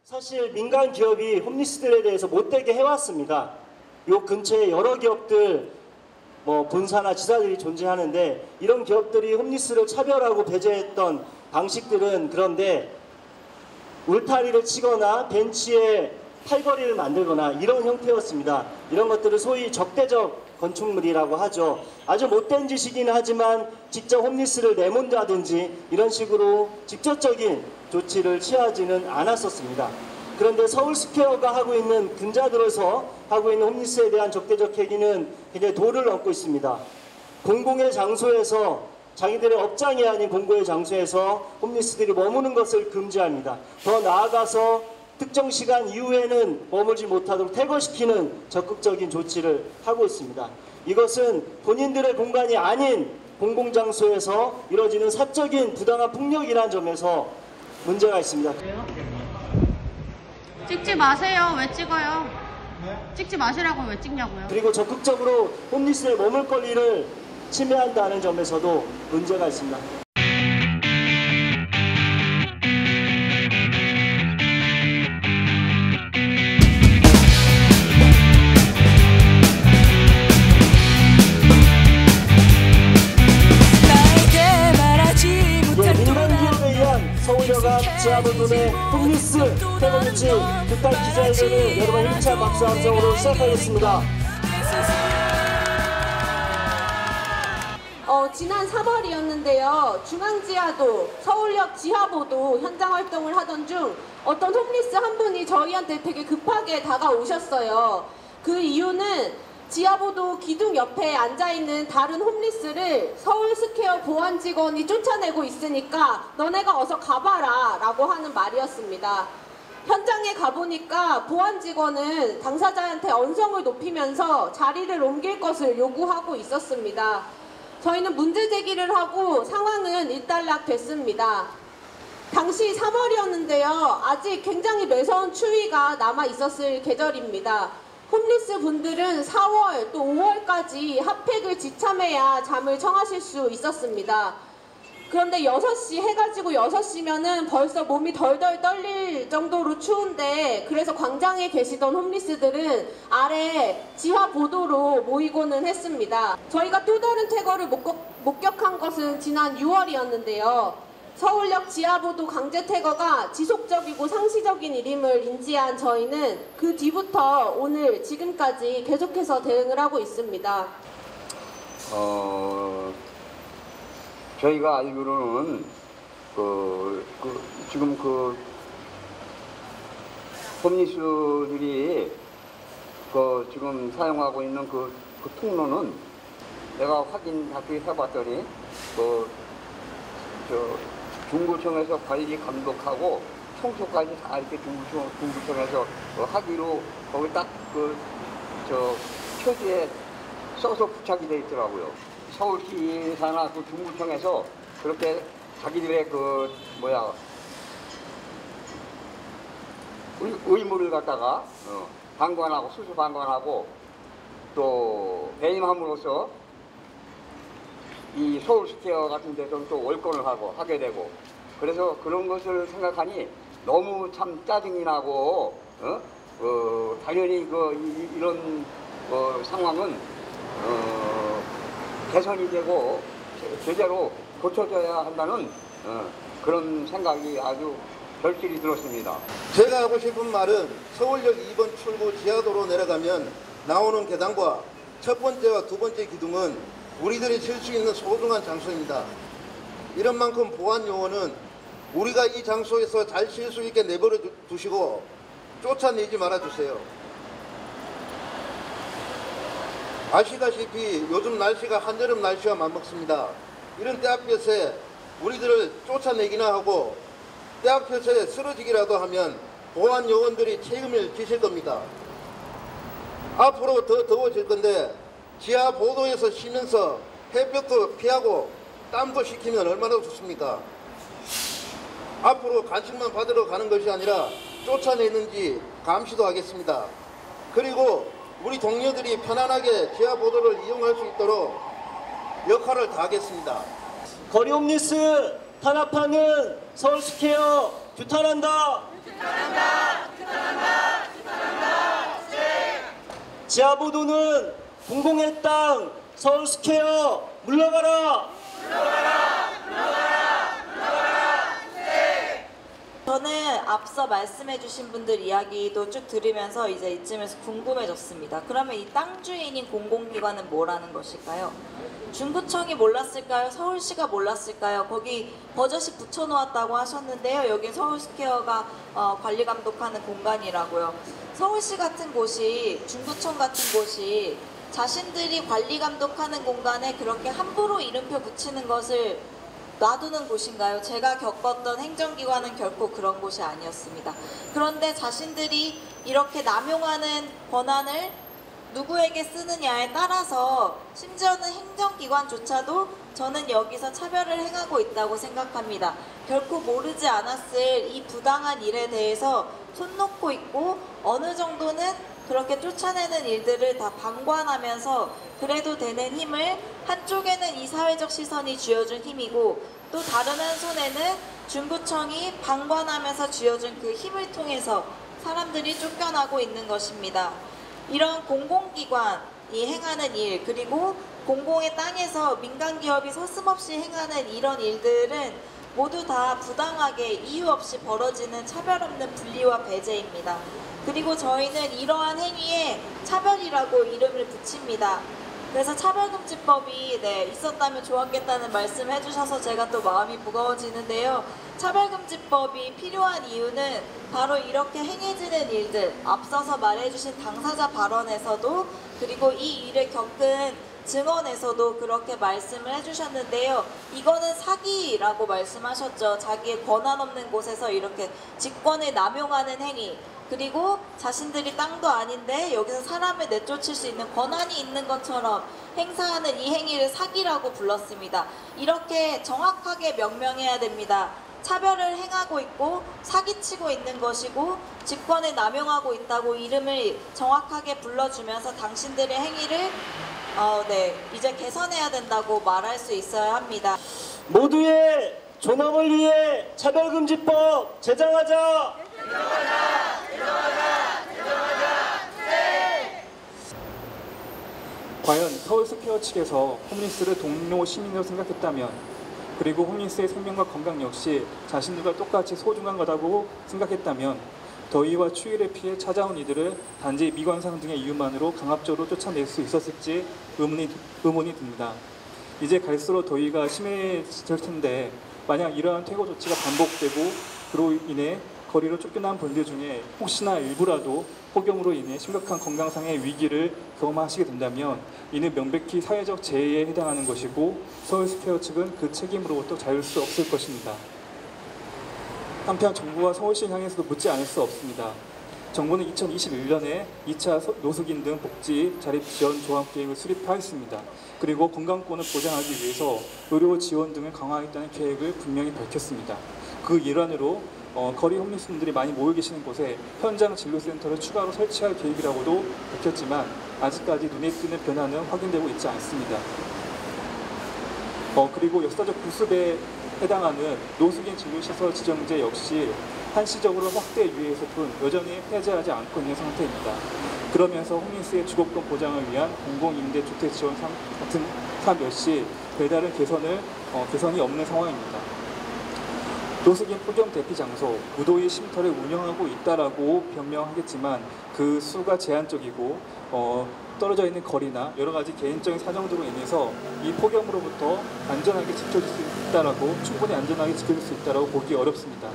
사실 민간 기업이 홈리스들에 대해서 못되게 해왔습니다. 요 근처에 여러 기업들 본사나 지사들이 존재하는데 이런 기업들이 홈리스를 차별하고 배제했던 방식들은 그런데 울타리를 치거나 벤치에 팔걸이를 만들거나 이런 형태였습니다. 이런 것들을 소위 적대적 건축물이라고 하죠. 아주 못된 짓이긴 하지만 직접 홈리스를 내몬다든지 이런 식으로 직접적인 조치를 취하지는 않았었습니다. 그런데 서울스퀘어가 하고 있는 근자들어서 하고 있는 홈리스에 대한 적대적 행위는 굉장히 도를 넘고 있습니다. 공공의 장소에서 자기들의 업장이 아닌 공공의 장소에서 홈리스들이 머무는 것을 금지합니다. 더 나아가서 특정 시간 이후에는 머물지 못하도록 퇴거시키는 적극적인 조치를 하고 있습니다. 이것은 본인들의 공간이 아닌 공공장소에서 이뤄지는 사적인 부당한 폭력이라는 점에서 문제가 있습니다. 찍지 마세요. 왜 찍어요? 찍지 마시라고 왜 찍냐고요? 그리고 적극적으로 홈리스의 머물 권리를 침해한다는 점에서도 문제가 있습니다. 서울여가 지하보도내 홈리스 태거유치 규탄 기자회견을 여러분 힘찬 박수 함성으로 시작하겠습니다. 지난 3월이었는데요. 중앙지하도, 서울역 지하보도 현장 활동을 하던 중 어떤 홈리스 한 분이 저희한테 되게 급하게 다가오셨어요. 그 이유는 지하보도 기둥 옆에 앉아있는 다른 홈리스를 서울스퀘어 보안 직원이 쫓아내고 있으니까 너네가 어서 가봐라 라고 하는 말이었습니다. 현장에 가보니까 보안 직원은 당사자한테 언성을 높이면서 자리를 옮길 것을 요구하고 있었습니다. 저희는 문제 제기를 하고 상황은 일단락됐습니다. 당시 3월이었는데요. 아직 굉장히 매서운 추위가 남아 있었을 계절입니다. 홈리스 분들은 4월 또 5월까지 핫팩을 지참해야 잠을 청하실 수 있었습니다. 그런데 6시 해가지고 6시면은 벌써 몸이 덜덜 떨릴 정도로 추운데 그래서 광장에 계시던 홈리스들은 아래 지하 보도로 모이고는 했습니다. 저희가 또 다른 퇴거를 목격한 것은 지난 6월이었는데요. 서울역 지하보도 강제 퇴거가 지속적이고 상시적인 일임을 인지한 저희는 그 뒤부터 오늘 지금까지 계속해서 대응을 하고 있습니다. 저희가 알기로는 지금 홈리스들이 지금 사용하고 있는 그 통로는 내가 확인하기 해봤더니 중구청에서 관리 감독하고 청소까지 다 이렇게 중구청에서 하기로 거기 딱 표지에 써서 부착이 돼 있더라고요. 서울시사나 중구청에서 그렇게 자기들의 의무를 갖다가 방관하고 수수 방관하고 또 배임함으로써 이 서울스퀘어 같은 데서 또 월권을 하게 되고 그래서 그런 것을 생각하니 너무 참 짜증이 나고 당연히 이런 상황은 개선이 되고 제대로 고쳐져야 한다는 그런 생각이 아주 절실히 들었습니다. 제가 하고 싶은 말은 서울역 2번 출구 지하도로 내려가면 나오는 계단과 첫 번째와 두 번째 기둥은 우리들이 쉴 수 있는 소중한 장소입니다. 이런 만큼 보안 요원은 우리가 이 장소에서 잘 쉴 수 있게 내버려 두시고 쫓아내지 말아주세요. 아시다시피 요즘 날씨가 한여름 날씨와 맞먹습니다. 이런 때앞에서 우리들을 쫓아내기나 하고 때앞에서 쓰러지기라도 하면 보안 요원들이 책임을 지실 겁니다. 앞으로 더 더워질 건데 지하 보도에서 쉬면서 햇볕도 피하고 땀도 식히면 얼마나 좋습니까? 앞으로 간식만 받으러 가는 것이 아니라 쫓아내는지 감시도 하겠습니다. 그리고 우리 동료들이 편안하게 지하 보도를 이용할 수 있도록 역할을 다하겠습니다. 거리 홈리스 탄압하는 서울스퀘어 규탄한다. 지하보도는 공공의 땅 서울스퀘어 물러가라! 저는 앞서 말씀해주신 분들 이야기도 쭉 들으면서 이제 이쯤에서 궁금해졌습니다. 그러면 이 땅 주인인 공공기관은 뭐라는 것일까요? 중구청이 몰랐을까요? 서울시가 몰랐을까요? 거기 버젓이 붙여놓았다고 하셨는데요. 여기 서울스퀘어가 관리 감독하는 공간이라고요. 서울시 같은 곳이, 중구청 같은 곳이 자신들이 관리 감독하는 공간에 그렇게 함부로 이름표 붙이는 것을 놔두는 곳인가요? 제가 겪었던 행정기관은 결코 그런 곳이 아니었습니다. 그런데 자신들이 이렇게 남용하는 권한을 누구에게 쓰느냐에 따라서 심지어는 행정기관조차도 저는 여기서 차별을 행하고 있다고 생각합니다. 결코 모르지 않았을 이 부당한 일에 대해서 손 놓고 있고 어느 정도는 그렇게 쫓아내는 일들을 다 방관하면서 그래도 되는 힘을 한쪽에는 이 사회적 시선이 쥐어준 힘이고 또 다른 한 손에는 중구청이 방관하면서 쥐어준 그 힘을 통해서 사람들이 쫓겨나고 있는 것입니다. 이런 공공기관이 행하는 일 그리고 공공의 땅에서 민간기업이 서슴없이 행하는 이런 일들은 모두 다 부당하게 이유 없이 벌어지는 차별 없는 분리와 배제입니다. 그리고 저희는 이러한 행위에 차별이라고 이름을 붙입니다. 그래서 차별금지법이 있었다면 좋았겠다는 말씀 해주셔서 제가 또 마음이 무거워지는데요. 차별금지법이 필요한 이유는 바로 이렇게 행해지는 일들, 앞서서 말해주신 당사자 발언에서도 그리고 이 일을 겪은 증언에서도 그렇게 말씀을 해주셨는데요. 이거는 사기라고 말씀하셨죠. 자기의 권한 없는 곳에서 이렇게 직권을 남용하는 행위, 그리고 자신들이 땅도 아닌데 여기서 사람을 내쫓을 수 있는 권한이 있는 것처럼 행사하는 이 행위를 사기라고 불렀습니다. 이렇게 정확하게 명명해야 됩니다. 차별을 행하고 있고 사기치고 있는 것이고 직권을 남용하고 있다고 이름을 정확하게 불러주면서 당신들의 행위를 이제 개선해야 된다고 말할 수 있어야 합니다. 모두의 존엄을 위해 차별금지법 제정하자! 과연 서울스퀘어 측에서 홈리스를 동료 시민으로 생각했다면 그리고 홈리스의 생명과 건강 역시 자신들과 똑같이 소중한 거라고 생각했다면 더위와 추위를 피해 찾아온 이들을 단지 미관상 등의 이유만으로 강압적으로 쫓아낼 수 있었을지 의문이 듭니다. 이제 갈수록 더위가 심해질 텐데 만약 이러한 퇴거 조치가 반복되고 그로 인해 거리로 쫓겨난 분들 중에 혹시나 일부라도 폭염으로 인해 심각한 건강상의 위기를 경험하시게 된다면 이는 명백히 사회적 재해에 해당하는 것이고 서울스퀘어 측은 그 책임으로부터 자유할 수 없을 것입니다. 한편 정부와 서울시를 향해서도 묻지 않을 수 없습니다. 정부는 2021년에 2차 노숙인 등 복지 자립 지원 조합 계획을 수립하였습니다. 그리고 건강권을 보장하기 위해서 의료 지원 등을 강화하겠다는 계획을 분명히 밝혔습니다. 그 일환으로 거리 홈리스분들이 많이 모여 계시는 곳에 현장 진료센터를 추가로 설치할 계획이라고도 밝혔지만 아직까지 눈에 띄는 변화는 확인되고 있지 않습니다. 그리고 역사적 구습에 해당하는 노숙인 진료시설 지정제 역시 한시적으로 확대 유예에서 뿐 여전히 해제하지 않고 있는 상태입니다. 그러면서 홈리스의 주거권 보장을 위한 공공임대주택지원 같은 사업 역시 별다른 개선이 없는 상황입니다. 노숙인 폭염 대피 장소, 무더위 쉼터를 운영하고 있다라고 변명하겠지만 그 수가 제한적이고 떨어져 있는 거리나 여러 가지 개인적인 사정들로 인해서 이 폭염으로부터 안전하게 지켜줄 수 있다라고 충분히 안전하게 지켜줄 수 있다라고 보기 어렵습니다.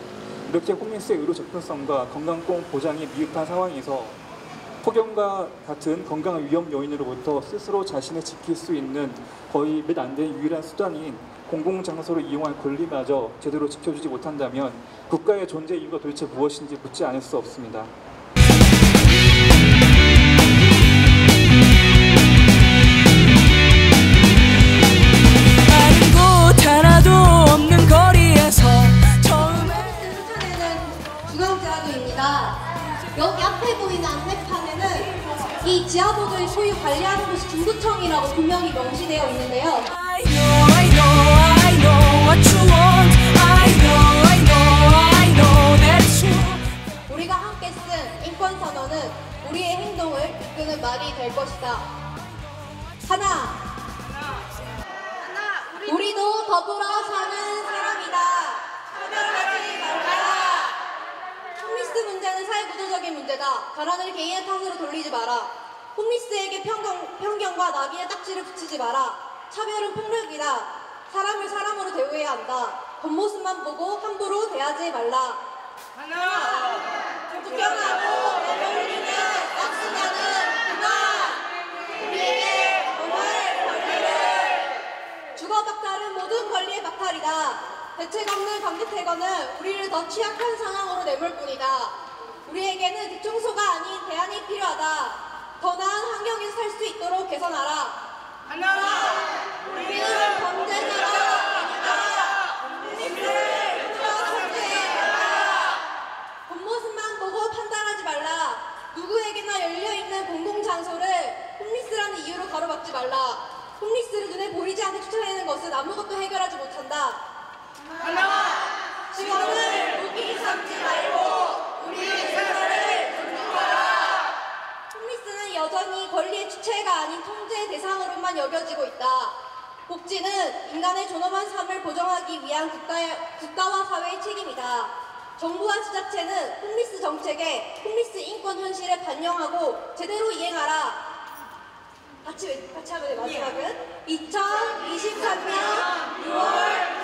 이렇게 홈리스의 의료 접근성과 건강권 보장이 미흡한 상황에서 폭염과 같은 건강 위험 요인으로부터 스스로 자신을 지킬 수 있는 거의 몇 안 되는 유일한 수단인 공공장소를 이용할 권리마저 제대로 지켜주지 못한다면 국가의 존재 이유가 도대체 무엇인지 묻지 않을 수 없습니다. 아는 곳 하나도 없는 거리에서 처음에 쫓아내는 중앙지하도입니다. 여기 앞에 보이는 안내판에는 이 지하도를 소유 관리하는 곳이 중구청이라고 분명히 명시되어 있는데요. I know what you want. I know that you 우리가 함께 쓴 인권 이번 선언은 우리의 행동을 이끄는 말이 될 것이다. 하나. 우리도 더불어 사는 사람이다. 차별하지 말라. 홈리스 문제는 사회구조적인 문제다. 가난을 개인의 탓으로 돌리지 마라. 홈리스에게 편견과 낙인의 딱지를 붙이지 마라. 차별은 폭력이다. 사람을 사람으로 대우해야 한다. 겉모습만 보고 함부로 대하지 말라. 국경하고 내몰리는 싹수냐는 그만. 우리에게 정말 권리를. 주거 박탈은 모든 권리의 박탈이다. 대책 없는 강제퇴거는 우리를 더 취약한 상황으로 내몰 뿐이다. 우리에게는 대청소가 아닌 대안이 필요하다. 더 나은 환경에서 살 수 있도록 개선하라. 우리는 범죄자가 아니다. 홈리스를 통제해 말라. 겉모습만 보고 판단하지 말라. 누구에게나 열려있는 공공장소를 홈리스라는 이유로 가로막지 말라. 홈리스를 눈에 보이지 않게 쫓아내는 것은 아무것도 해결하지 못한다. 지원을 무기 삼지 말고 우리 생활을 존중하라. 홈리스는 여전히 권리의 주체가 아닌 통제의 대상으로만 여겨지고 있다. 복지는 인간의 존엄한 삶을 보장하기 위한 국가와 사회의 책임이다. 정부와 지자체는 홈리스 정책에 홈리스 인권 현실을 반영하고 제대로 이행하라. 같이 하면 마지막은 2023년 6월